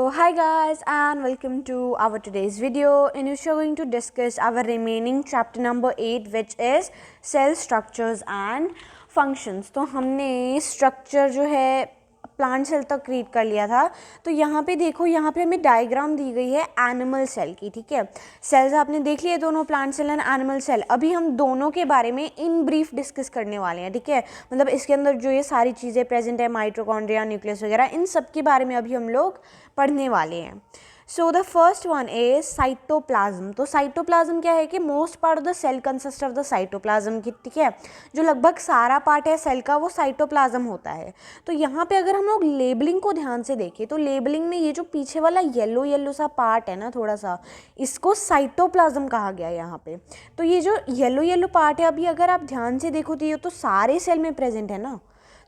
Hi guys and welcome to our today's video in which we are going to discuss our remaining chapter number 8 which is cell structures and functions। तो हमने structure जो है plant cell तक read कर लिया था। तो यहाँ पे देखो, यहाँ पे हमें डायग्राम दी गई है एनिमल सेल की, ठीक है। सेल्स आपने देख लिए दोनों, plant cell and animal cell. अभी हम दोनों के बारे में इन ब्रीफ डिस्कस करने वाले हैं, ठीक है। मतलब इसके अंदर जो ये सारी चीज़ें प्रेजेंट है, माइटोकॉन्ड्रिया, न्यूक्लियस वगैरह, इन सब के बारे में अभी हम लोग पढ़ने वाले हैं। So the first one is cytoplasm. तो साइटोप्लाज्म क्या है कि most part of the cell consist of the cytoplasm की, ठीक है। जो लगभग सारा पार्ट है सेल का वो साइटोप्लाज्म होता है। तो यहाँ पे अगर हम लोग लेबलिंग को ध्यान से देखें तो लेबलिंग में ये जो पीछे वाला येलो येलो सा पार्ट है ना, थोड़ा सा, इसको साइटोप्लाज्म कहा गया है यहाँ पे। तो ये जो येलो येलो पार्ट है, अभी अगर आप ध्यान से देखो तो ये तो सारे सेल में प्रेजेंट है ना,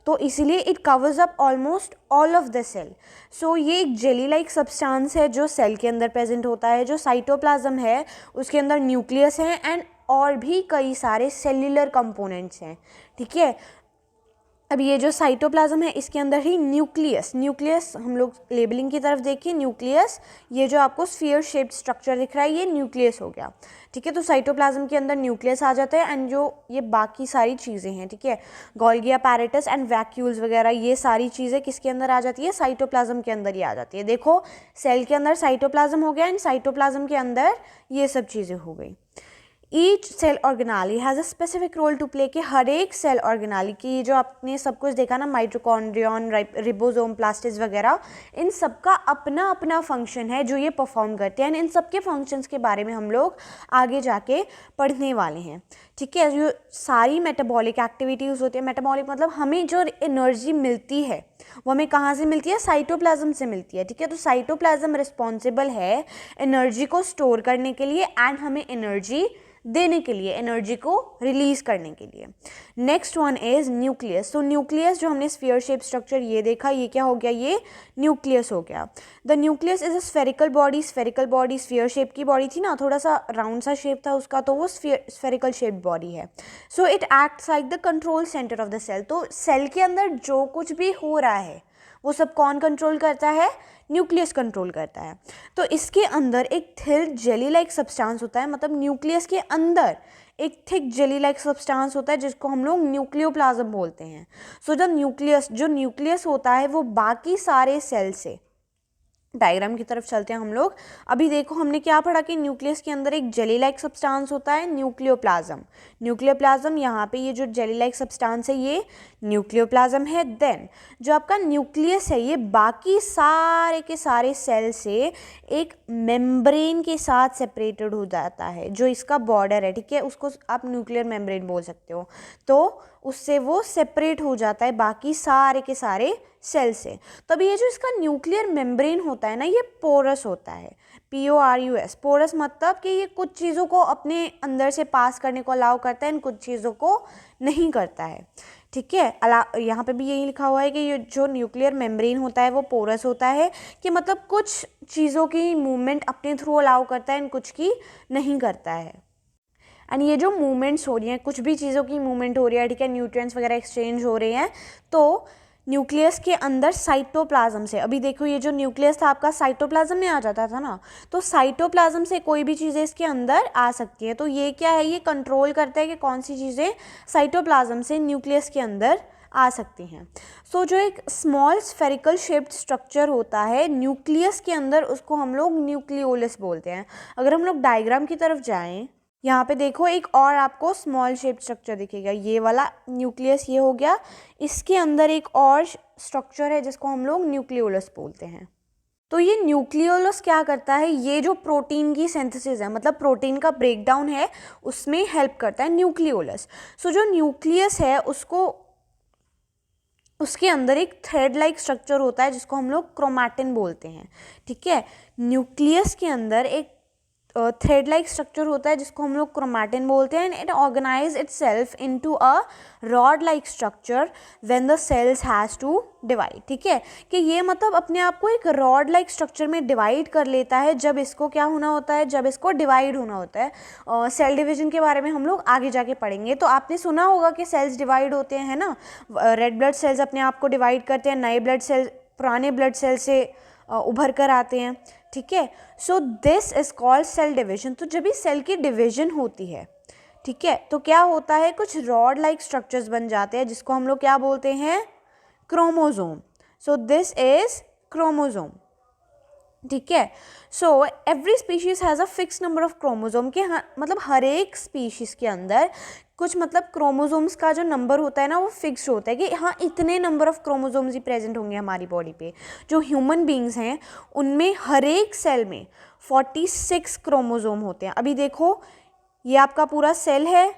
तो इसीलिए it covers up almost all of the cell. So ये एक जेली लाइक सब्सटेंस है जो सेल के अंदर प्रेजेंट होता है। जो साइटोप्लाज्म है उसके अंदर न्यूक्लियस है एंड और भी कई सारे सेल्युलर कंपोनेंट्स हैं, ठीक है। अब ये जो साइटोप्लाज्म है इसके अंदर ही न्यूक्लियस हम लोग लेबलिंग की तरफ देखिए, न्यूक्लियस, ये जो आपको स्फीयर शेप्ड स्ट्रक्चर दिख रहा है ये न्यूक्लियस हो गया, ठीक है। तो साइटोप्लाज्म के अंदर न्यूक्लियस आ जाता है एंड जो ये बाकी सारी चीज़ें हैं, ठीक है, गोल्गी अपैरेटस एंड वैक्यूल्स वगैरह, ये सारी चीज़ें किसके अंदर आ जाती है? साइटोप्लाज्म के अंदर ही आ जाती है। देखो, सेल के अंदर साइटोप्लाज्म हो गया एंड साइटोप्लाज्म के अंदर ये सब चीज़ें हो गई। Each cell organelle has a specific role to play, कि हर एक सेल ऑर्गेनाली की, जो आपने सब कुछ देखा ना, माइटोकॉन्ड्रियन, रिबोसोम, प्लास्टिड्स वगैरह, इन सब का अपना अपना फंक्शन है जो ये परफॉर्म करते हैं। इन सब के फंक्शंस के बारे में हम लोग आगे जाके पढ़ने वाले हैं, ठीक है। जो सारी मेटाबॉलिक एक्टिविटीज़ होती है, मेटाबॉलिक मतलब हमें जो एनर्जी मिलती है वो हमें कहाँ से मिलती है? साइटोप्लाज्म से मिलती है, ठीक है। तो साइटोप्लाज्म रिस्पॉन्सिबल है एनर्जी को स्टोर करने के लिए एंड हमें एनर्जी देने के लिए, एनर्जी को रिलीज करने के लिए। Next one is nucleus. तो न्यूक्लियस जो हमने स्फीयर शेप स्ट्रक्चर ये देखा, ये क्या हो गया? ये न्यूक्लियस हो गया। The nucleus is a spherical body sphere shape की बॉडी थी ना, थोड़ा सा राउंड सा शेप था उसका, तो वो स्फेरिकल शेप बॉडी है। So it acts like the control centre of the cell. तो सेल के अंदर जो कुछ भी हो रहा है वो सब कौन कंट्रोल करता है? न्यूक्लियस कंट्रोल करता है। तो इसके अंदर एक थिक जेली लाइक सब्सटेंस होता है, मतलब न्यूक्लियस के अंदर एक थिक जेली लाइक सब्सटेंस होता है जिसको हम लोग न्यूक्लियोप्लाज्म बोलते हैं। सो द न्यूक्लियस होता है वो बाकी सारे सेल से, डायग्राम की तरफ चलते हैं हम लोग। अभी देखो हमने क्या पढ़ा कि न्यूक्लियस के अंदर एक जेली लाइक सब्सटेंस होता है, न्यूक्लियोप्लाज्म। यहाँ पे ये जो जेली लाइक सब्सटेंस है ये न्यूक्लियोप्लाज्म है। देन जो आपका न्यूक्लियस है ये बाकी सारे के सारे सेल से एक मेम्ब्रेन के साथ सेपरेटेड हो जाता है, जो इसका बॉर्डर है, ठीक है, उसको आप न्यूक्लियर मेम्ब्रेन बोल सकते हो। तो उससे वो सेपरेट हो जाता है बाकी सारे के सारे सेल से। तभी ये जो इसका न्यूक्लियर मेम्ब्रेन होता है ना, ये पोरस होता है, PORUS। पोरस मतलब कि ये कुछ चीज़ों को अपने अंदर से पास करने को अलाउ करता है, कुछ चीज़ों को नहीं करता है, ठीक है। यहाँ पे भी यही लिखा हुआ है कि ये जो न्यूक्लियर मेम्ब्रेन होता है वो पोरस होता है, कि मतलब कुछ चीज़ों की मूवमेंट अपने थ्रू अलाउ करता है, कुछ की नहीं करता है। एंड ये जो मूवमेंट्स हो रही हैं, कुछ भी चीज़ों की मूवमेंट हो रही है, ठीक है, न्यूट्रिएंट्स वगैरह एक्सचेंज हो रहे हैं, तो न्यूक्लियस के अंदर साइटोप्लाज्म से, अभी देखो ये जो न्यूक्लियस था आपका साइटोप्लाज्म में आ जाता था ना, तो साइटोप्लाज्म से कोई भी चीज़ें इसके अंदर आ सकती है। तो ये क्या है? ये कंट्रोल करता है कि कौन सी चीज़ें साइटोप्लाज्म से न्यूक्लियस के अंदर आ सकती हैं। सो जो एक स्मॉल स्फेरिकल शेप्ड स्ट्रक्चर होता है न्यूक्लियस के अंदर, उसको हम लोग न्यूक्लियोलस बोलते हैं। अगर हम लोग डायग्राम की तरफ जाएं, यहाँ पे देखो एक और आपको स्मॉल शेप स्ट्रक्चर दिखेगा, ये वाला न्यूक्लियस ये हो गया, इसके अंदर एक और स्ट्रक्चर है जिसको हम लोग न्यूक्लियोलस बोलते हैं। तो ये न्यूक्लियोलस क्या करता है? ये जो प्रोटीन की सिंथेसिस है, मतलब प्रोटीन का ब्रेकडाउन है, उसमें हेल्प करता है न्यूक्लियोलस। सो जो न्यूक्लियस है उसके अंदर एक थ्रेड लाइक स्ट्रक्चर होता है जिसको हम लोग क्रोमैटिन बोलते हैं, ठीक है। न्यूक्लियस के अंदर एक थ्रेड लाइक स्ट्रक्चर होता है जिसको हम लोग क्रोमैटिन बोलते हैं। It organise itself into a rod like structure when the cells has to divide, ठीक है, कि ये मतलब अपने आप को एक रॉड लाइक स्ट्रक्चर में डिवाइड कर लेता है जब इसको क्या होना होता है? जब इसको डिवाइड होना होता है। सेल डिवीजन के बारे में हम लोग आगे जाके पढ़ेंगे। तो आपने सुना होगा कि सेल्स डिवाइड होते हैं ना, रेड ब्लड सेल्स अपने आप को डिवाइड करते हैं, नए ब्लड सेल्स पुराने ब्लड सेल से उभर कर आते हैं, ठीक है। So this is called cell division. तो जब भी सेल की डिविजन होती है, ठीक है, तो क्या होता है, कुछ रॉड लाइक स्ट्रक्चर्स बन जाते हैं जिसको हम लोग क्या बोलते हैं, chromosome. So this is chromosome, ठीक है। So every species has a fix number of chromosome के, मतलब हर एक स्पीशीज़ के अंदर कुछ मतलब क्रोमोसोम्स का जो नंबर होता है ना वो फिक्स्ड होता है कि हाँ इतने number of chromosomes he present होंगे हमारी बॉडी पे। जो ह्यूमन बींग्स हैं उनमें हर एक सेल में 46 क्रोमोसोम होते हैं। अभी देखो ये आपका पूरा सेल है,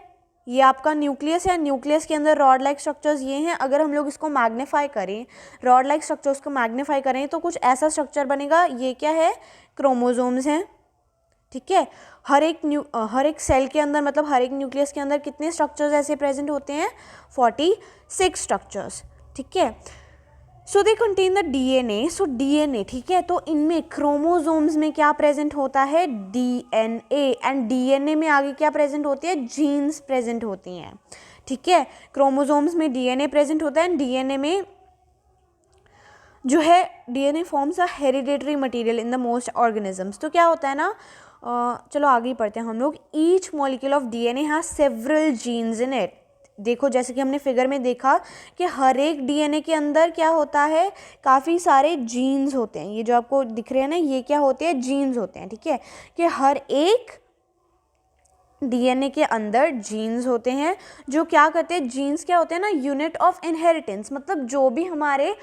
ये आपका न्यूक्लियस है, न्यूक्लियस के अंदर रॉड लाइक स्ट्रक्चर्स ये हैं। अगर हम लोग इसको मैग्नीफाई करें, रॉड लाइक स्ट्रक्चर्स को मैग्नीफाई करें तो कुछ ऐसा स्ट्रक्चर बनेगा, ये क्या है, क्रोमोसोम्स हैं, ठीक है। हर एक सेल के अंदर, मतलब हर एक न्यूक्लियस के अंदर कितने स्ट्रक्चर्स ऐसे प्रेजेंट होते हैं, 46 स्ट्रक्चर्स, ठीक है। So they contain the DNA. So DNA, ठीक है, तो इनमें क्रोमोसोम्स में क्या प्रेजेंट होता है, डीएनए, एंड डीएनए में आगे क्या प्रेजेंट होती है, जीन्स प्रेजेंट होती हैं, ठीक है। क्रोमोसोम्स में डीएनए प्रेजेंट होता है एंड डीएनए में जो है DNA forms a hereditary material in the most organisms. तो क्या होता है ना, चलो आगे ही पढ़ते हैं हम लोग। Each molecule of DNA has several genes in it. देखो जैसे कि हमने फिगर में देखा कि हर एक डीएनए के अंदर क्या होता है, काफ़ी सारे जीन्स होते हैं। ये जो आपको दिख रहे हैं ना, ये क्या होते हैं, जीन्स होते हैं, ठीक है। कि हर एक डीएनए के अंदर जीन्स होते हैं जो क्या करते हैं, जीन्स क्या होते हैं ना, यूनिट ऑफ इनहेरिटेंस। मतलब जो भी हमारे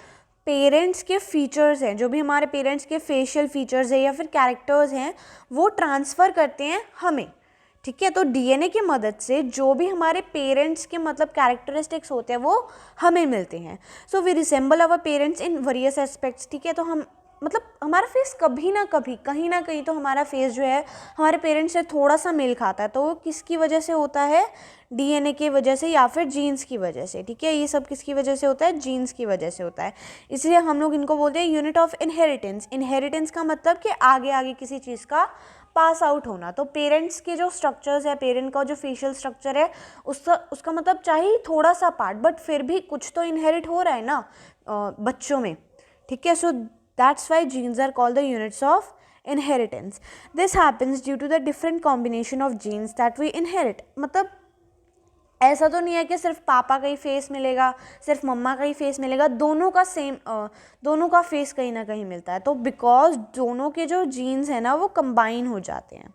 पेरेंट्स के फीचर्स हैं, जो भी हमारे पेरेंट्स के फेशियल फीचर्स हैं या फिर कैरेक्टर्स हैं, वो ट्रांसफ़र करते हैं हमें, ठीक है। तो डीएनए की मदद से जो भी हमारे पेरेंट्स के मतलब कैरेक्टरिस्टिक्स होते हैं वो हमें मिलते हैं। So we resemble our parents in various aspects, ठीक है। तो हम मतलब हमारा फेस कभी ना कभी, कहीं ना कहीं तो हमारा फेस जो है हमारे पेरेंट्स से थोड़ा सा मेल खाता है। तो वो किसकी वजह से होता है, डीएनए की वजह से या फिर जीन्स की वजह से, ठीक है। ये सब किसकी वजह से होता है, जीन्स की वजह से होता है। इसलिए हम लोग इनको बोलते हैं यूनिट ऑफ इनहेरिटेंस। इनहेरिटेंस का मतलब कि आगे आगे किसी चीज़ का पास आउट होना। तो पेरेंट्स के जो स्ट्रक्चर्स है, पेरेंट का जो फेशियल स्ट्रक्चर है, उसका मतलब चाहे थोड़ा सा पार्ट, बट फिर भी कुछ तो इनहेरिट हो रहा है ना बच्चों में, ठीक है। So that's why genes are called the units of inheritance. This happens due to the different combination of genes that we inherit. मतलब ऐसा तो नहीं है कि सिर्फ पापा का ही फेस मिलेगा, सिर्फ मम्मा का ही फेस मिलेगा, दोनों का सेम दोनों का फेस कहीं ना कहीं मिलता है। तो बिकॉज दोनों के जो जीन्स हैं ना वो कंबाइन हो जाते हैं,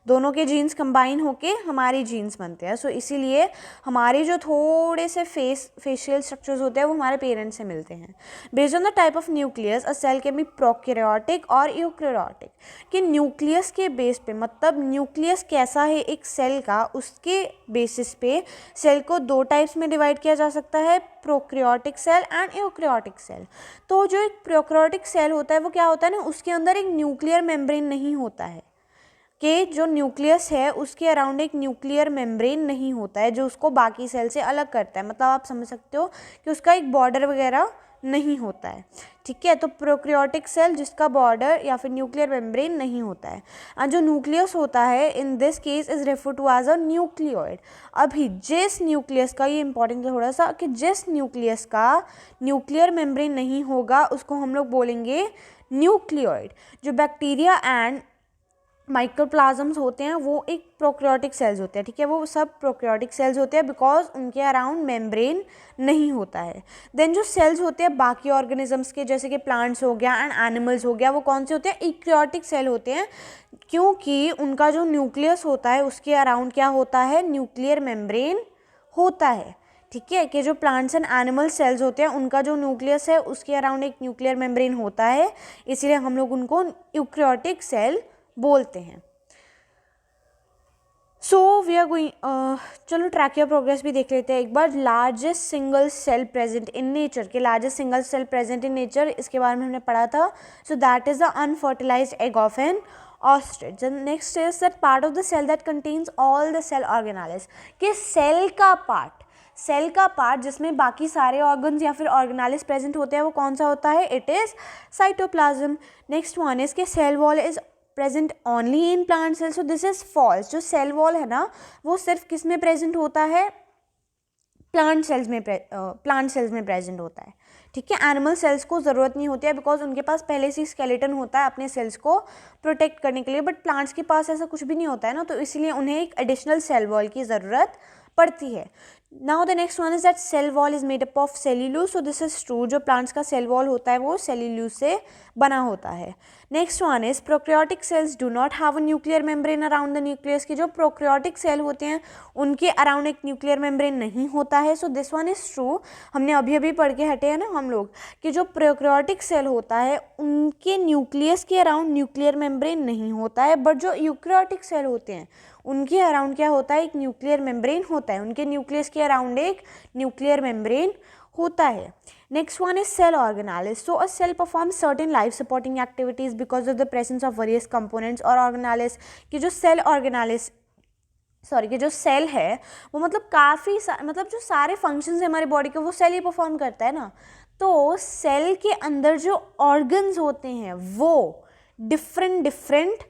दोनों के जीन्स कंबाइन होके हमारी जीन्स बनते हैं। सो इसीलिए हमारे जो थोड़े से फेशियल स्ट्रक्चर्स होते हैं वो हमारे पेरेंट्स से मिलते हैं। Based on the type of nucleus a cell can be prokaryotic और यूकैरियोटिक। कि न्यूक्लियस के बेस पे, मतलब न्यूक्लियस कैसा है एक सेल का, उसके बेसिस पे सेल को दो टाइप्स में डिवाइड किया जा सकता है, prokaryotic cell and eukaryotic cell. तो जो एक प्रोकैरियोटिक सेल होता है वो क्या होता है ना, उसके अंदर एक न्यूक्लियर मेम्ब्रेन नहीं होता है, कि जो न्यूक्लियस है उसके अराउंड एक न्यूक्लियर मेम्ब्रेन नहीं होता है जो उसको बाकी सेल से अलग करता है। मतलब आप समझ सकते हो कि उसका एक बॉर्डर वगैरह नहीं होता है, ठीक है। तो प्रोकैरियोटिक सेल जिसका बॉर्डर या फिर न्यूक्लियर मेम्ब्रेन नहीं होता है, और जो न्यूक्लियस होता है in this case is refer to as a nucleoid. अभी जिस न्यूक्लियस का, ये इंपॉर्टेंट है थोड़ा सा, कि जिस न्यूक्लियस का न्यूक्लियर मेम्ब्रेन नहीं होगा उसको हम लोग बोलेंगे न्यूक्लियोइड। जो बैक्टीरिया एंड माइक्रोप्लाज्म्स होते हैं वो एक प्रोकैरियोटिक सेल्स होते हैं, ठीक है। वो सब प्रोकैरियोटिक सेल्स होते हैं बिकॉज उनके अराउंड मेम्ब्रेन नहीं होता है। देन जो सेल्स होते हैं बाकी ऑर्गेनिजम्स के, जैसे कि प्लांट्स हो गया एंड एनिमल्स हो गया, वो कौन से होते हैं, यूकैरियोटिक सेल होते हैं, क्योंकि उनका जो न्यूक्लियस होता है उसके अराउंड क्या होता है, न्यूक्लियर मेम्ब्रेन होता है, ठीक है। कि जो प्लांट्स एंड एनिमल सेल्स होते हैं उनका जो न्यूक्लियस है उसके अराउंड एक न्यूक्लियर मेम्ब्रेन होता है, इसलिए हम लोग उनको यूकैरियोटिक सेल बोलते हैं। सो वी आर गोइंग, चलो ट्रैकिया प्रोग्रेस भी देख लेते हैं एक बार। Largest single cell present in nature, के largest single cell present in nature, इसके बारे में हमने पढ़ा था। So that is the unfertilized egg of an ostrich. Next is that part of the cell that contains all the cell organelles, कि cell का part जिसमें बाकी सारे ऑर्गन्स या फिर ऑर्गेनालिज प्रेजेंट होते हैं वो कौन सा होता है, it is cytoplasm. Next one is के cell wall is present only in plant cell. So this is false. जो सेल वॉल है ना वो सिर्फ किस में प्रेजेंट होता है, प्लांट सेल्स में प्रेजेंट होता है, ठीक है। एनिमल सेल्स को ज़रूरत नहीं होती है बिकॉज उनके पास पहले से स्केलेटन होता है अपने सेल्स को प्रोटेक्ट करने के लिए, बट प्लांट्स के पास ऐसा कुछ भी नहीं होता है ना, तो इसलिए उन्हें एक एडिशनल सेल वॉल की ज़रूरत पड़ती है। Now the next one is that cell wall is made up of cellulose, so this is true, जो प्लांट्स का सेल वॉल होता है वो सेल्यूलोज से बना होता है। Next one is prokaryotic cells do not have a nuclear membrane around the nucleus, की जो प्रोकैरियोटिक सेल होते हैं उनके अराउंड एक न्यूक्लियर मेम्ब्रेन नहीं होता है। So this one is true, हमने अभी अभी पढ़ के हटे हैं ना हम लोग कि जो प्रोकैरियोटिक सेल होता है उनके न्यूक्लियस के अराउंड न्यूक्लियर मेम्ब्रेन नहीं होता है, बट जो यूकैरियोटिक सेल होते हैं उनके अराउंड क्या होता है, एक न्यूक्लियर मेम्ब्रेन होता है, उनके न्यूक्लियस के अराउंड एक न्यूक्लियर मेम्ब्रेन होता है। Next one is cell organelles, so a cell perform certain life supporting activities because of the presence of various components, और ऑर्गेनालिस की जो सेल ऑर्गेनालिस कि जो सेल है वो मतलब काफ़ी मतलब जो सारे फंक्शंस है हमारी बॉडी के वो सेल ही परफॉर्म करता है ना, तो सेल के अंदर जो ऑर्गन्स होते हैं वो डिफरेंट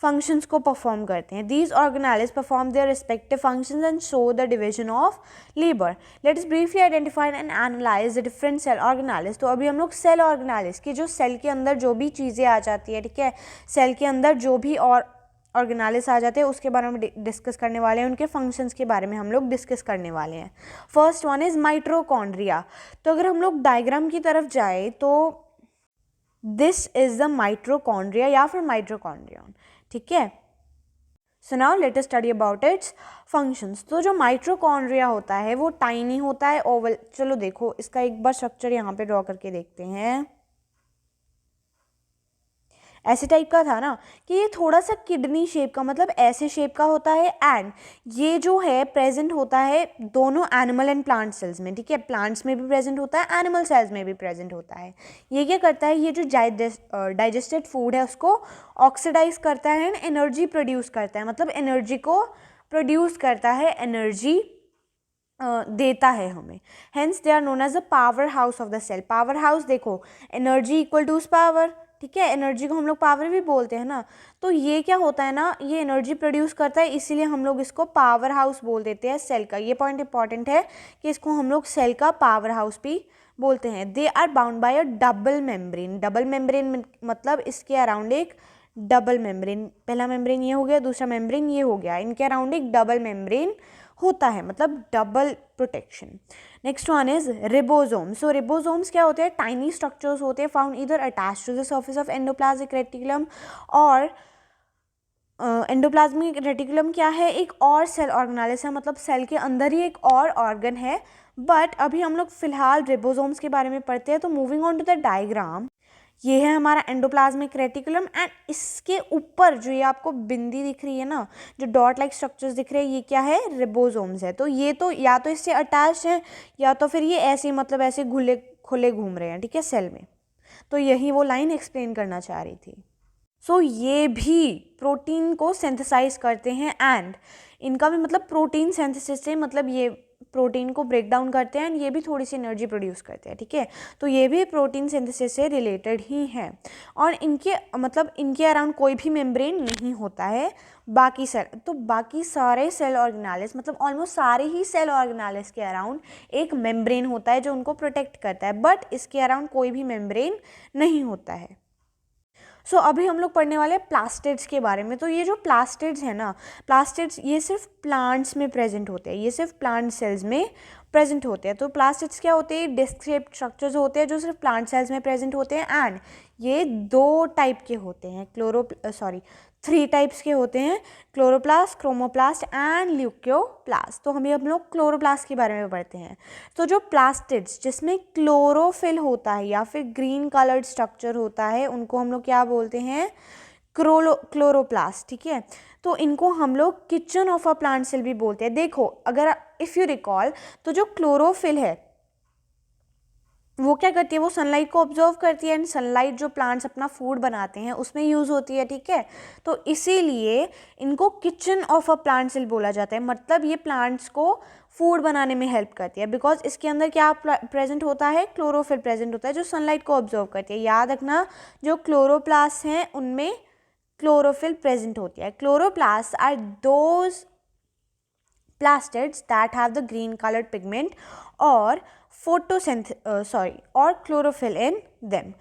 फंक्शंस को परफॉर्म करते हैं। These organelles perform their respective functions and show the division of labour. Let us briefly identify and analyse the different cell organelles. तो अभी हम लोग सेल ऑर्गेनालिस की जो सेल के अंदर जो भी चीज़ें आ जाती है, ठीक है, सेल के अंदर जो भी और ऑर्गेनालिस आ जाते हैं उसके बारे में डिस्कस करने वाले हैं, उनके फंक्शंस के बारे में हम लोग डिस्कस करने वाले हैं। First one is mitochondria. तो अगर हम लोग डायग्राम की तरफ जाए तो दिस इज द माइटोकॉन्ड्रिया या फिर माइटोकॉन्ड्रियन, ठीक है। So now let us study about it's functions. तो जो माइटोकॉन्ड्रिया होता है वो टाइनी होता है, ओवल। चलो देखो इसका एक बार स्ट्रक्चर यहाँ पे ड्रॉ करके देखते हैं। ऐसे टाइप का था ना कि ये थोड़ा सा किडनी शेप का, मतलब ऐसे शेप का होता है, एंड ये जो है प्रेजेंट होता है दोनों एनिमल एंड प्लांट सेल्स में, ठीक है। प्लांट्स में भी प्रेजेंट होता है, एनिमल सेल्स में भी प्रेजेंट होता है। ये क्या करता है, ये जो डाइजेस्टेड फूड है उसको ऑक्सीडाइज करता है एंड एनर्जी प्रोड्यूस करता है, मतलब एनर्जी को प्रोड्यूस करता है, एनर्जी देता है हमें। Hence they are known as the power house of the cell. Power house देखो, एनर्जी इक्वल टू पावर, ठीक है, एनर्जी को हम लोग पावर भी बोलते हैं ना, तो ये क्या होता है ना, ये एनर्जी प्रोड्यूस करता है, इसीलिए हम लोग इसको पावर हाउस बोल देते हैं सेल का। ये पॉइंट इंपॉर्टेंट है कि इसको हम लोग सेल का पावर हाउस भी बोलते हैं। They are bound by a double membrane. Double membrane मतलब इसके अराउंड एक डबल मेम्ब्रेन, पहला मेम्ब्रेन ये हो गया, दूसरा मेम्ब्रेन ये हो गया, इनके अराउंड एक डबल मेम्ब्रेन होता है, मतलब double protection. Next one is ribosome. So ribosomes क्या होते हैं, टाइनी स्ट्रक्चर्स होते हैं found either attach to the surface of endoplasmic reticulum, और एंडोप्लाज्मिक रेटिकुलम क्या है, एक और सेल ऑर्गेनालिस है, मतलब सेल के अंदर ही एक और ऑर्गन है। बट अभी हम लोग फिलहाल रिबोसोम्स के बारे में पढ़ते हैं। तो moving on to the diagram, ये है हमारा एंडोप्लाज्मिक रेटिकुलम, एंड इसके ऊपर जो ये आपको बिंदी दिख रही है ना, जो डॉट लाइक स्ट्रक्चर्स दिख रहे हैं, ये क्या है, रिबोसोम्स है। तो ये तो या तो इससे अटैच है या तो फिर ये ऐसे मतलब ऐसे खुले घूम रहे हैं, ठीक है, सेल में। तो यही वो लाइन एक्सप्लेन करना चाह रही थी। सो ये भी प्रोटीन को सिंथेसाइज करते हैं, एंड इनका भी मतलब प्रोटीन सिंथेसिस से मतलब ये प्रोटीन को ब्रेक डाउन करते हैं एंड ये भी थोड़ी सी एनर्जी प्रोड्यूस करते हैं, ठीक है। तो ये भी प्रोटीन सिंथेसिस से रिलेटेड ही है, और इनके मतलब इनके अराउंड कोई भी मेम्ब्रेन नहीं होता है। बाकी सेल, तो बाकी सारे सेल ऑर्गेनालिस मतलब ऑलमोस्ट सारे ही सेल ऑर्गेनालिस के अराउंड एक मेम्ब्रेन होता है जो उनको प्रोटेक्ट करता है, बट इसके अराउंड कोई भी मेम्ब्रेन नहीं होता है। सो अभी हम लोग पढ़ने वाले हैं प्लास्टिड्स के बारे में। तो ये जो प्लास्टिड्स है ना, प्लास्टिड्स ये सिर्फ प्लांट्स में प्रेजेंट होते हैं, ये सिर्फ प्लांट सेल्स में प्रेजेंट होते हैं। तो प्लास्टिड्स क्या होते हैं, डिस्क शेप्ड स्ट्रक्चर्स होते हैं जो सिर्फ प्लांट सेल्स में प्रेजेंट होते हैं, एंड ये दो टाइप के होते हैं, थ्री टाइप्स के होते हैं, क्लोरोप्लास्ट, क्रोमोप्लास्ट एंड ल्यूकोप्लास्ट। तो हम लोग क्लोरोप्लास्ट के बारे में पढ़ते हैं। तो जो प्लास्टिड्स जिसमें क्लोरोफिल होता है या फिर ग्रीन कलर्ड स्ट्रक्चर होता है, उनको हम लोग क्या बोलते हैं, क्लोरोप्लास्ट, ठीक है। तो इनको हम लोग kitchen of a plant cell भी बोलते हैं। देखो अगर इफ़ यू रिकॉल, तो जो क्लोरोफिल है वो क्या करती है, वो सनलाइट को ऑब्जर्व करती है, एंड सनलाइट जो प्लांट्स अपना फूड बनाते हैं उसमें यूज़ होती है, ठीक है। तो इसीलिए इनको kitchen of a plant cell बोला जाता है, मतलब ये प्लांट्स को फूड बनाने में हेल्प करती है, बिकॉज इसके अंदर क्या प्रेजेंट होता है, क्लोरोफिल प्रेजेंट होता है जो सनलाइट को ऑब्जर्व करती है। याद रखना, जो क्लोरोप्लास्ट हैं उनमें क्लोरोफिल प्रेजेंट होती है। Chloroplast are those plastids that have the green colored pigment or or chlorophyll in them.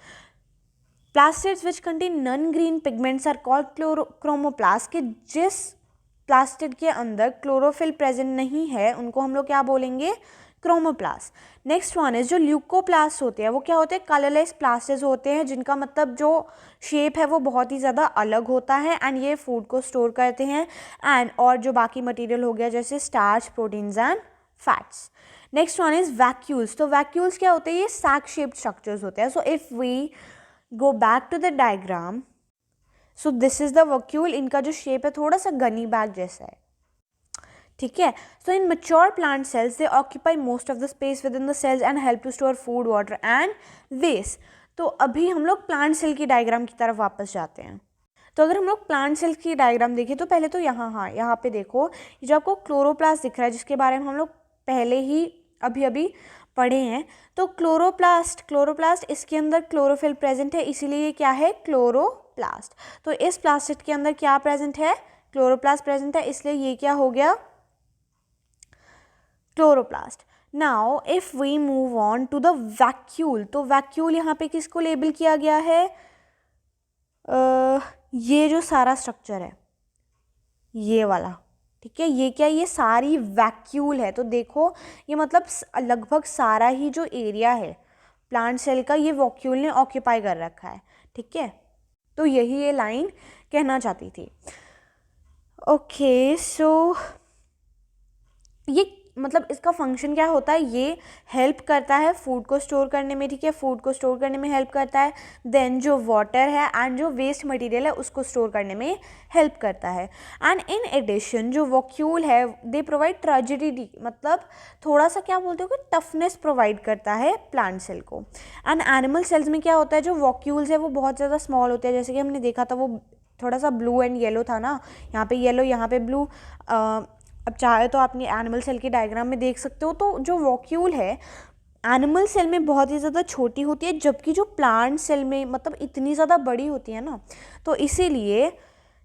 Plastids which contain non-green pigments are called chromoplasts, कि जिस प्लास्टिड के अंदर क्लोरोफिल प्रेजेंट नहीं है उनको हम लोग क्या बोलेंगे, क्रोमोप्लास्ट. नेक्स्ट वन इज जो ल्यूकोप्लास्ट होते हैं, वो क्या होते हैं, कलरलेस प्लास्टिड्स होते हैं जिनका मतलब जो शेप है वो बहुत ही ज़्यादा अलग होता है एंड ये फूड को स्टोर करते हैं एंड और जो बाकी मटेरियल हो गया जैसे starch, proteins and fats. Next one is vacuoles. तो वैक्यूल्स क्या होते हैं, ये सैक शेप्ड स्ट्रक्चर्स होते हैं. So if we go back to the diagram, so this is the vacuole. इनका जो शेप है थोड़ा सा गनी बैग जैसा है, ठीक है. So in mature plant cells they occupy most of the space within the cells and help to store food, water and waste. तो अभी हम लोग प्लांट सेल की डायग्राम की तरफ वापस जाते हैं. तो अगर हम लोग प्लांट सेल की डायग्राम देखें तो पहले तो यहाँ पे देखो, ये जो आपको क्लोरोप्लास्ट दिख रहा है जिसके बारे में हम लोग पहले ही अभी पढ़े हैं. तो क्लोरोप्लास्ट इसके अंदर क्लोरोफिल प्रेजेंट है, इसीलिए ये क्या है, क्लोरोप्लास्ट. तो इस प्लास्टिड के अंदर क्या प्रेजेंट है, क्लोरोप्लास्ट प्रेजेंट है, इसलिए ये क्या हो गया, chloroplast. Now if we move on to the vacuole, तो वैक्यूल यहाँ पे किसको लेबल किया गया है, ये जो सारा स्ट्रक्चर है ये वाला, ठीक है. ये क्या, ये सारी वैक्यूल है. तो देखो ये मतलब लगभग सारा ही जो एरिया है प्लांट सेल का ये वैक्यूल ने ऑक्यूपाई कर रखा है, ठीक है. तो यही ये लाइन कहना चाहती थी. ओके, सो ये मतलब इसका फंक्शन क्या होता है, ये हेल्प करता है फूड को स्टोर करने में, ठीक है. फूड को स्टोर करने में हेल्प करता है. देन जो वाटर है एंड जो वेस्ट मटेरियल है उसको स्टोर करने में हेल्प करता है. एंड इन एडिशन जो वैक्यूल है दे प्रोवाइड ट्रजिडिटी, मतलब थोड़ा सा क्या बोलते हो कि टफनेस प्रोवाइड करता है प्लांट सेल को. एंड एनिमल सेल्स में क्या होता है, जो वैक्यूल्स है वो बहुत ज़्यादा स्मॉल होते हैं. जैसे कि हमने देखा था वो थोड़ा सा ब्लू एंड येलो था ना, यहाँ पे येलो यहाँ पे ब्लू. अब चाहे तो आपने एनिमल सेल की डायग्राम में देख सकते हो. तो जो वैक्यूल है एनिमल सेल में बहुत ही ज़्यादा छोटी होती है, जबकि जो प्लांट सेल में मतलब इतनी ज़्यादा बड़ी होती है ना, तो इसीलिए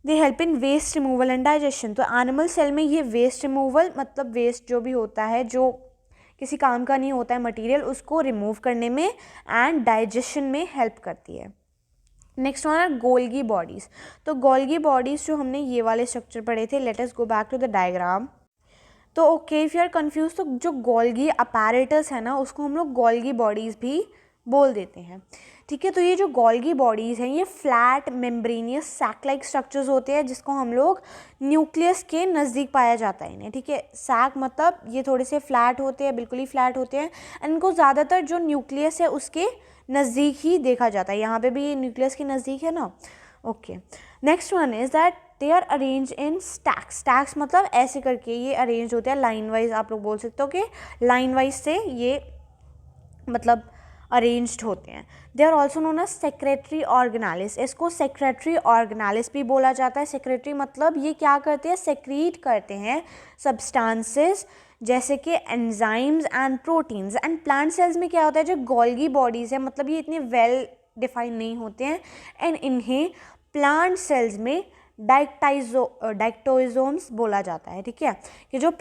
they help in waste removal and digestion. तो एनिमल सेल में ये वेस्ट रिमूवल मतलब वेस्ट जो भी होता है जो किसी काम का नहीं होता है मटीरियल, उसको रिमूव करने में एंड डाइजेशन में हेल्प करती है. Next one are Golgi bodies. तो गोल्गी बॉडीज़ जो हमने ये वाले स्ट्रक्चर पढ़े थे, let us go back to the diagram. तो okay, if you are confused, तो जो गोल्गी अपैरेटस है ना उसको हम लोग गोल्गी बॉडीज़ भी बोल देते हैं, ठीक है. तो ये जो गोल्गी बॉडीज़ हैं ये flat membranous sac like structures होते हैं जिसको हम लोग न्यूक्लियस के नज़दीक पाया जाता है इन्हें, ठीक है. सैक मतलब ये थोड़े से फ्लैट होते हैं, बिल्कुल ही फ्लैट होते हैं. इनको ज़्यादातर जो न्यूक्लियस है उसके नज़दीक ही देखा जाता है. यहाँ पे भी ये न्यूक्लियस के नज़दीक है ना. Okay, next one is that they are arrange in stacks. Stacks मतलब ऐसे करके ये अरेंज होते हैं लाइन वाइज, आप लोग बोल सकते हो कि लाइन वाइज से ये मतलब अरेंज्ड होते हैं. They are also known as secretory organelles. इसको सेक्रेटरी ऑर्गेनालिस भी बोला जाता है. सेक्रेटरी मतलब ये क्या करते हैं, सेक्रीट करते हैं सब्सटेंसेस जैसे कि enzymes and proteins. And plant cells में क्या होता है, जो गोल्गी बॉडीज़ है मतलब ये इतने वेल डिफाइन नहीं होते हैं एंड इन्हें प्लांट सेल्स में डाइक्टोइजोम्स बोला जाता है, ठीक है. कि जो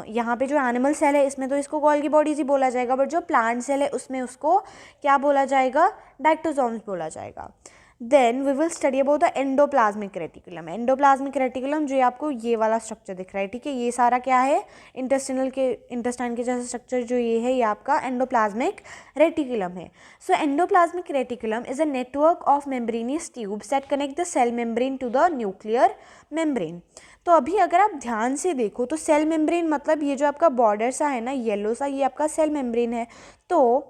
यहाँ पे जो एनिमल सेल है इसमें तो इसको गोल्गी बॉडीज ही बोला जाएगा, बट जो प्लांट सेल है उसमें उसको क्या बोला जाएगा, डाइक्टोजोम्स बोला जाएगा. Then we will study about the endoplasmic reticulum. Endoplasmic reticulum जो आपको ये वाला स्ट्रक्चर दिख रहा है, ठीक है, ये सारा क्या है, इंटेस्टाइन के जैसा स्ट्रक्चर जो ये है ये आपका एंडोप्लाज्मिक रेटिकुलम है. So endoplasmic reticulum is a network of membranous tubes that connect the cell membrane to the nuclear membrane. तो अभी अगर आप ध्यान से देखो तो सेल मेम्ब्रेन मतलब ये जो आपका बॉर्डर सा है ना येलो सा, ये आपका सेल मेम्ब्रेन है. तो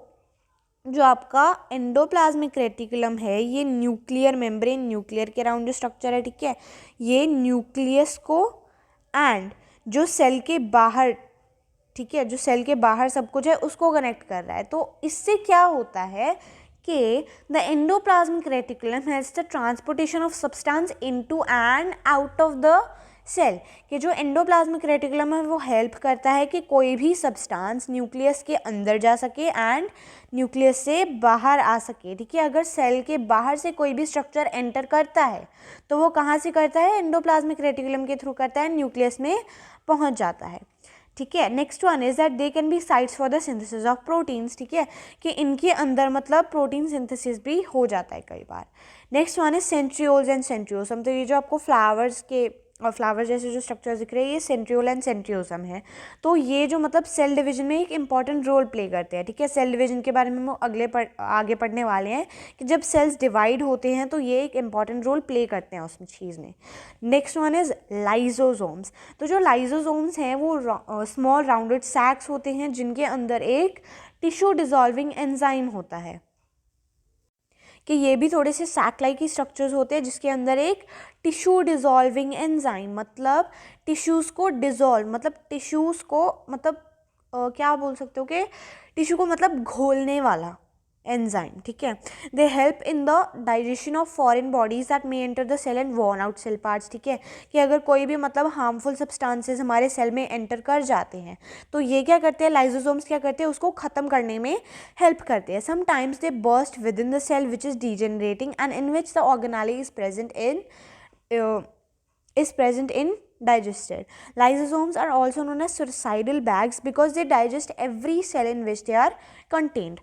जो आपका एंडोप्लाज्मिक रेटिकुलम है ये न्यूक्लियर मेम्ब्रेन, न्यूक्लियर के अराउंड जो स्ट्रक्चर है, ठीक है, ये न्यूक्लियस को एंड जो सेल के बाहर, ठीक है, जो सेल के बाहर सब कुछ है उसको कनेक्ट कर रहा है. तो इससे क्या होता है कि the endoplasmic reticulum has the transportation of substance into and out of the cell. कि जो एंडोप्लाज्मिक रेटिकुलम है वो हेल्प करता है कि कोई भी सब्सटेंस न्यूक्लियस के अंदर जा सके एंड न्यूक्लियस से बाहर आ सके, ठीक है. अगर सेल के बाहर से कोई भी स्ट्रक्चर एंटर करता है तो वो कहाँ से करता है, एंडोप्लाज्मिक रेटिकुलम के थ्रू करता है, न्यूक्लियस में पहुँच जाता है, ठीक है। Next one is that they can be sites for the synthesis of proteins, ठीक है, कि इनके अंदर मतलब प्रोटीन सिंथेसिस भी हो जाता है कई बार। Next one is centrioles and centrosome, तो ये जो आपको फ्लावर्स के और फ्लावर जैसे जो स्ट्रक्चर दिख रहे हैं ये सेंट्रियोल एंड सेंट्रियोसम है। तो ये जो मतलब सेल डिवीजन में एक इंपॉर्टेंट रोल प्ले करते हैं, ठीक है। सेल डिवीजन के बारे में हम आगे पढ़ने वाले हैं कि जब सेल्स डिवाइड होते हैं तो ये एक इंपॉर्टेंट रोल प्ले करते हैं उसमें चीज़ में। नेक्स्ट वन इज लाइजोसोम्स, तो जो लाइजोसोम्स हैं वो स्मॉल राउंडेड सैक्स होते हैं जिनके अंदर एक टिश्यू डिजॉल्विंग एंजाइम होता है, कि ये भी थोड़े से सैक लाइक ही स्ट्रक्चर्स होते हैं जिसके अंदर एक टिश्यू डिजॉल्विंग एंजाइम, मतलब टिश्यूज़ को डिजॉल्व, मतलब टिश्यूज़ को मतलब क्या बोल सकते हो कि टिश्यू को मतलब घोलने वाला एंजाइम, ठीक है। They help in the digestion of foreign bodies that may enter the cell and worn out cell parts, ठीक है, कि अगर कोई भी मतलब हार्मफुल सब्सटेंसेस हमारे सेल में एंटर कर जाते हैं तो ये क्या करते हैं, लाइजोसोम्स क्या करते हैं, उसको ख़त्म करने में हेल्प करते हैं। Sometimes they burst within the cell which is degenerating and in which the organelle is present in digested. Lysosomes are also known as suicidal bags because they digest every cell in which they are contained.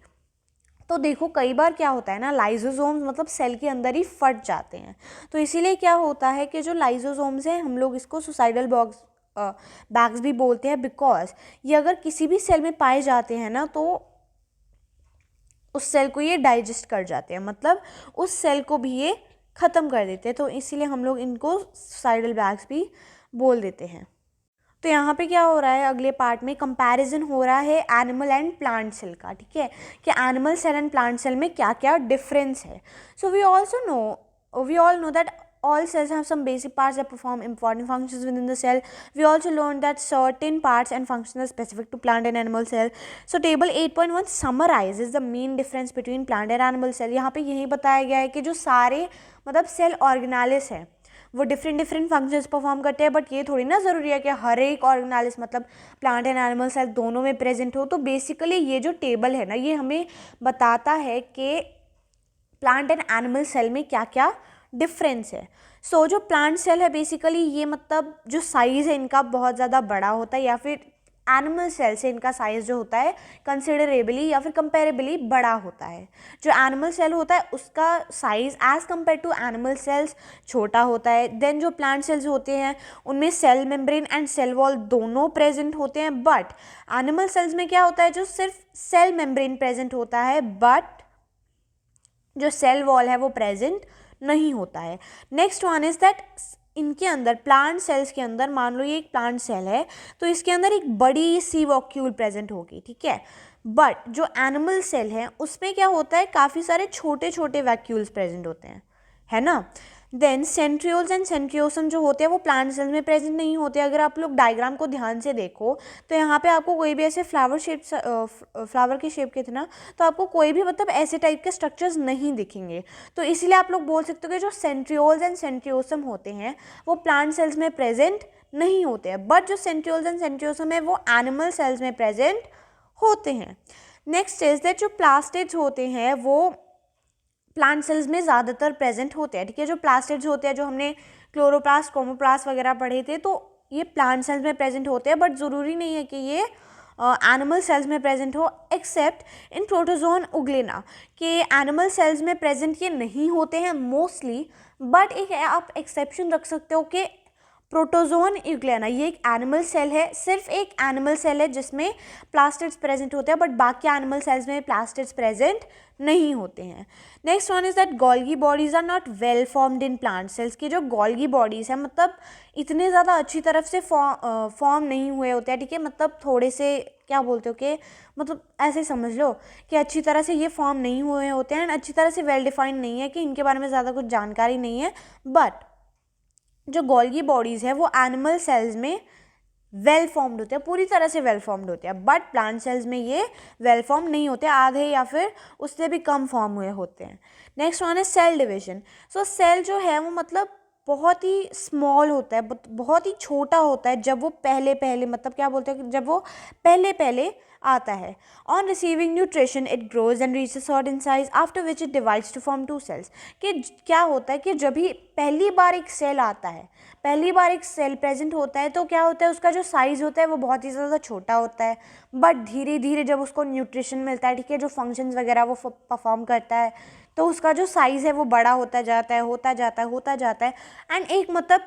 तो देखो कई बार क्या होता है ना, lysosomes मतलब cell के अंदर ही फट जाते हैं, तो इसीलिए क्या होता है कि जो लाइजोसोम्स हैं हम लोग इसको सुसाइडल बैग्स भी बोलते हैं, बिकॉज ये अगर किसी भी सेल में पाए जाते हैं ना तो उस सेल को ये डाइजेस्ट कर जाते हैं, मतलब उस सेल को भी ये ख़त्म कर देते हैं, तो इसीलिए हम लोग इनको सुसाइडल बैग्स भी बोल देते हैं। तो यहाँ पे क्या हो रहा है, अगले पार्ट में कंपैरिजन हो रहा है एनिमल एंड प्लांट सेल का, ठीक है, कि animal cell and plant cell में क्या क्या डिफरेंस है। So we all know that all cells have some basic parts that perform important functions within the cell. We also learned that certain parts and functions are specific to plant and animal cell. So table 8.1 summarizes the main difference between plant and animal cell. यहाँ पे यही बताया गया है कि जो सारे मतलब सेल ऑर्गेनालिस है वो डिफरेंट फंक्शंस परफॉर्म करते हैं, बट ये थोड़ी ना ज़रूरी है कि हर एक ऑर्गेनालिस मतलब प्लांट एंड एनिमल सेल दोनों में प्रेजेंट हो। तो बेसिकली ये जो टेबल है ना ये हमें बताता है कि प्लांट एंड एनिमल सेल में क्या क्या डिफरेंस है। सो जो प्लांट सेल है बेसिकली ये मतलब जो साइज़ है इनका बहुत ज़्यादा बड़ा होता है, या फिर एनिमल सेल से इनका साइज़ जो होता है कंसिडरेबली या फिर कंपेरेबली बड़ा होता है। जो एनिमल सेल होता है उसका size as compare to animal cells छोटा होता है। देन जो प्लांट सेल्स होते हैं उनमें cell membrane and cell wall दोनों प्रेजेंट होते हैं, बट एनिमल सेल्स में क्या होता है, जो सिर्फ सेल मेम्ब्रेन प्रेजेंट होता है बट जो सेल वॉल है वो प्रेजेंट नहीं होता है। नेक्स्ट वन इज दैट इनके अंदर प्लांट सेल्स के अंदर मान लो ये एक प्लांट सेल है तो इसके अंदर एक बड़ी सी वॉक्यूल प्रेजेंट होगी, ठीक है, बट जो एनिमल सेल है उसमें क्या होता है काफ़ी सारे छोटे छोटे वैक्यूल्स प्रेजेंट होते हैं, है ना। देन सेंट्रियोल्स एंड सेंट्रियोसम जो होते हैं वो प्लांट सेल्स में प्रेजेंट नहीं होते। अगर आप लोग डायग्राम को ध्यान से देखो तो यहाँ पे आपको कोई भी ऐसे फ्लावर के शेप के थे ना, तो आपको कोई भी मतलब ऐसे टाइप के स्ट्रक्चर्स नहीं दिखेंगे। तो इसीलिए आप लोग बोल सकते हो कि जो सेंट्रियोल्स एंड सेंट्रियोसम होते हैं वो प्लांट सेल्स में प्रेजेंट नहीं होते हैं, बट जो सेंट्रियोल्स एंड सेंट्रियोसम है वो एनिमल सेल्स में प्रेजेंट होते हैं। नेक्स्ट इज दैट जो प्लास्टिड्स होते हैं वो प्लांट सेल्स में ज़्यादातर प्रेजेंट होते हैं, ठीक है। जो प्लास्टिड्स होते हैं जो हमने क्लोरोप्लास्ट क्रोमोप्लास्ट वगैरह पढ़े थे तो ये प्लांट सेल्स में प्रेजेंट होते हैं, बट ज़रूरी नहीं है कि ये एनिमल सेल्स में प्रेजेंट हो, एक्सेप्ट इन प्रोटोजोन उग्लेना, कि एनिमल सेल्स में प्रेजेंट ये नहीं होते हैं मोस्टली, बट एक आप एक्सेप्शन रख सकते हो कि प्रोटोजोन यूग्लेना ये एक एनिमल सेल है, सिर्फ एक एनिमल सेल है जिसमें प्लास्टिड्स प्रेजेंट होते हैं, बट बाकी एनिमल सेल्स में प्लास्टिड्स प्रेजेंट नहीं होते हैं। Next one is that Golgi bodies are not well formed in plant cells, की जो गोल्गी बॉडीज़ हैं मतलब इतने ज़्यादा अच्छी तरफ से फॉर्म नहीं हुए होते हैं, ठीक है, मतलब थोड़े से क्या बोलते हो कि मतलब ऐसे समझ लो कि अच्छी तरह से ये फॉर्म नहीं हुए होते हैं, अच्छी तरह से वेल डिफाइंड नहीं है कि इनके बारे में ज़्यादा कुछ जानकारी नहीं है, बट जो गोल्गी बॉडीज़ है वो एनिमल सेल्स में वेल फॉर्म्ड होते हैं, पूरी तरह से वेल फॉर्म्ड होते हैं, बट प्लांट सेल्स में ये वेल फॉर्म नहीं होते, आधे या फिर उससे भी कम फॉर्म हुए होते हैं। नेक्स्ट वन है सेल डिवीजन। सो सेल जो है वो मतलब बहुत ही स्मॉल होता है, बहुत ही छोटा होता है जब वो पहले पहले मतलब क्या बोलते हैं कि जब वो पहले पहले आता है. On receiving nutrition it grows and reaches certain size after which it divides to form 2 cells. कि क्या होता है कि जब भी पहली बार एक सेल आता है, पहली बार एक सेल प्रेजेंट होता है, तो क्या होता है उसका जो साइज़ होता है वो बहुत ही ज़्यादा छोटा होता है. बट धीरे धीरे जब उसको न्यूट्रिशन मिलता है, ठीक है, जो फंक्शंस वगैरह वो परफॉर्म करता है, तो उसका जो साइज़ है वो बड़ा होता जाता है, होता जाता है, होता जाता है. एंड एक मतलब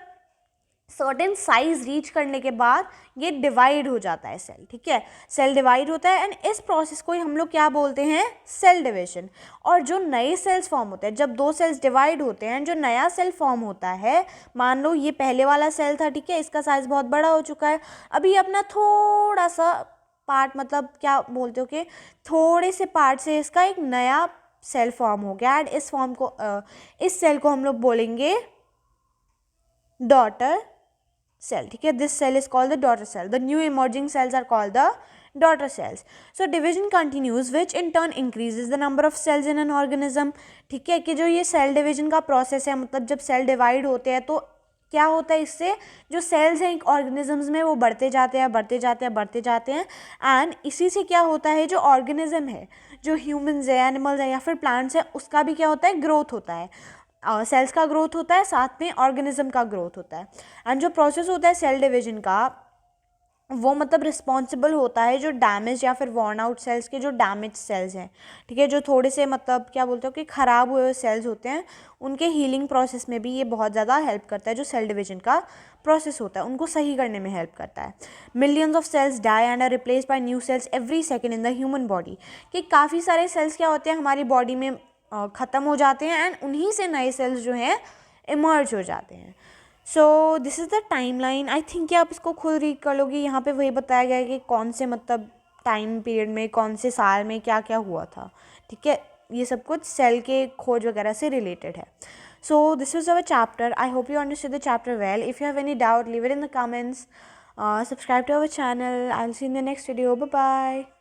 सर्टेन साइज रीच करने के बाद ये डिवाइड हो जाता है सेल. ठीक है, सेल डिवाइड होता है एंड इस प्रोसेस को ही हम लोग क्या बोलते हैं, सेल डिविजन. और जो नए सेल्स फॉर्म होते हैं, जब 2 सेल्स डिवाइड होते हैं, जो नया सेल फॉर्म होता है, मान लो ये पहले वाला सेल था, ठीक है, इसका साइज बहुत बड़ा हो चुका है, अभी अपना थोड़ा सा पार्ट मतलब क्या बोलते हो कि थोड़े से पार्ट से इसका एक नया सेल फॉर्म हो गया. एंड इस सेल को हम लोग बोलेंगे डॉटर cell. ठीक है, this cell is called the daughter cell. The new emerging cells are called the daughter cells. So division continues which in turn increases the number of cells in an organism. ठीक है, कि जो ये cell division का process है, मतलब जब cell divide होते हैं तो क्या होता है, इससे जो सेल्स हैं एक ऑर्गेनिजम्स में वो बढ़ते जाते हैं, बढ़ते जाते हैं, बढ़ते जाते हैं. एंड इसी से क्या होता है, जो ऑर्गेनिज्म है, जो ह्यूमंस है, एनिमल्स है या फिर प्लांट्स है, उसका भी क्या होता है, ग्रोथ होता है. सेल्स का ग्रोथ होता है, साथ में ऑर्गेनिज्म का ग्रोथ होता है. एंड जो प्रोसेस होता है सेल डिवीजन का, वो मतलब रिस्पॉन्सिबल होता है जो डैमेज या फिर वॉर्न आउट सेल्स के, जो डैमेज सेल्स हैं, ठीक है, जो थोड़े से मतलब क्या बोलते हो कि ख़राब हुए हुए सेल्स होते हैं, उनके हीलिंग प्रोसेस में भी ये बहुत ज़्यादा हेल्प करता है. जो सेल डिवीजन का प्रोसेस होता है उनको सही करने में हेल्प करता है. Millions of cells die and are replaced by new cells every second in the human body. कि काफ़ी सारे सेल्स क्या होते हैं हमारी बॉडी में ख़त्म हो जाते हैं एंड उन्हीं से नए सेल्स जो हैं इमर्ज हो जाते हैं. So this is the time line. I think कि आप इसको खुद रीड कर लोगे. यहाँ पे वही बताया गया है कि कौन से मतलब टाइम पीरियड में, कौन से साल में क्या क्या हुआ था. ठीक है, ये सब कुछ सेल के खोज वगैरह से रिलेटेड है. So this is our chapter. I hope you understood the chapter well. If you have any doubt leave it in the comments. Subscribe to our channel. I'll see you in the next video. Bye bye.